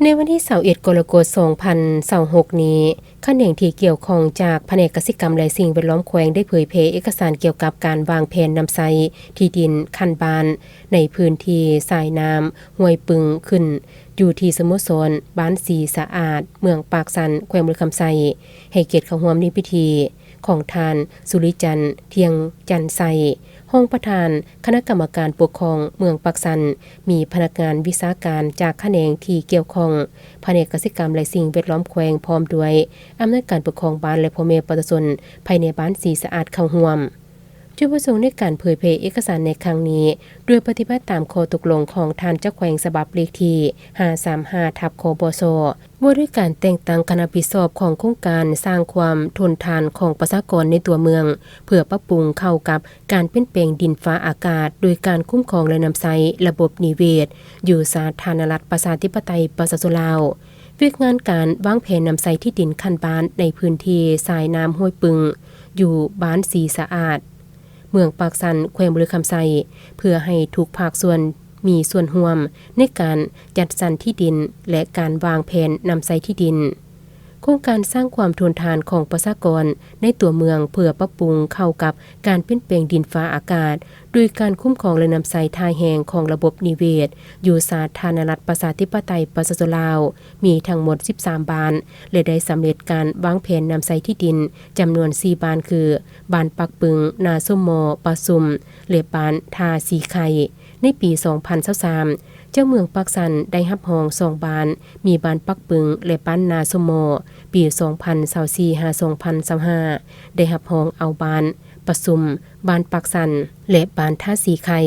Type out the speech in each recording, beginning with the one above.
ในวันที่21กรกฎาคม2026นี้ขแขนงที่เกี่ยวข้องจากแผนกเกษตรกรรมและสิ่งแวดล้อมแขวงได้เผยแพร่เอกสารเกี่ยวกับการวางแผนนำไซที่ดินคันบานในพื้นที่สายน้ำห้วยปึงขึ้นอยู่ที่สโมสรบ้านสีสะอาดเมืองปากสันแขวงบุรีคำไซให้เกียรติเข้าร่วมในพิธีของทานสุริจันทร์เทียงจันไซห้องประธานคณะกรรมการปกครองเมืองปักสันมีพนักงานวิชาการจากแขนงที่เกี่ยวข้องแผนกเกษตรกรรมและสิ่งแวดล้อมแขวงพร้อมด้วยอำนวยการปกครองบ้านและพ่อแม่ประชาชนภายในบ้านสีสะอาดเข้าร่วมจุดประสงค์ในการเผยแพร่เอกสารในครั้งนี้โดยปฏิบัติตามข้อตกลงของทานเจ้าแขวงฉบับเลขที่535/คบสว่าด้วยการแต่งตั้งคณะผิดชอบของโครงการสร้างความทนทานของประชากรในตัวเมืองเพื่อปรับปรุงเข้ากับการเปลี่ยนแปลงดินฟ้าอากาศโดยการคุ้มครองและนำใช้ระบบนิเวศอยู่สาธารณรัฐประชาธิปไตยประชาชนลาวเวียกงานการวางแผนนำใช้ที่ดินคันบานในพื้นที่สายน้ำห้วยปึงอยู่บ้านสีสะอาดเมืองปากสันแขวงบุรีคำไซเพื่อให้ทุกภาคส่วนมีส่วนร่วมในการจัดสรรที่ดินและการวางแผนนำใช้ที่ดินโครงการสร้างความทนทานของประชากรในตัวเมืองเพื่อปรับปรุงเข้ากับการเปลี่ยนแปลงดินฟ้าอากาศโดยการคุ้มครองและนำใช้ทายแห่งของระบบนิเวศอยู่สาธารณรัฐประชาธิปไตยประชาชนลาวมีทั้งหมด13บ้านและได้สำเร็จการวางแผนนำใช้ที่ดินจำนวน4บ้านคือบ้านปักปึงนาส้มโมปะซุมและบ้านทาสีไข่ในปี2023เจ้าเมืองปักสันได้รับรอง2บ้านมีบ้านปักปึงและบ้านนาส้มโมปี2024-2025ได้รับรองเอาบ้านปะซุมบ้านปักสันและบ้านท่าสีไข่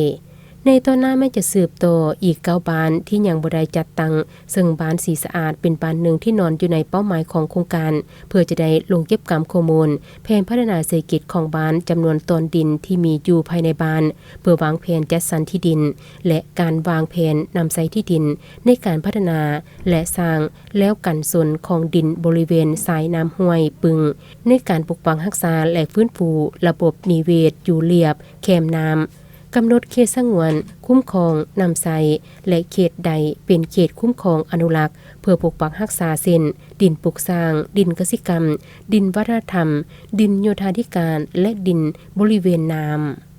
ในตอนหน้าแม้จะสืบโตอีก9บ้านที่ยังบ่ได้จัดตั้งซึ่งบ้านสีสะอาดเป็นบ้านหนึ่งที่นอนอยู่ในเป้าหมายของโครงการเพื่อจะได้ลงเก็บกรรมข้อมูลแผนพัฒนาเศรษฐกิจของบ้านจำนวนตนดินที่มีอยู่ภายในบ้านเพื่อวางแผนจัดสรรที่ดินและการวางแผนนำใช้ที่ดินในการพัฒนาและสร้างแล้วกันสนของดินบริเวณสายน้ำห้วยปึงในการปกป้องรักษาและฟื้นฟูระบบนิเวศอยู่เรียบแคมน้ำกำหนดเขตสงวนคุ้มครองนำไซและเขตใดเป็นเขตคุ้มครองอนุรักษ์เพื่อปกปักรักษาเส้นดินปลูกสร้างดินกสิกรรมดินวัฒนธรรมดินโยธาธิการและดินบริเวณน้ำ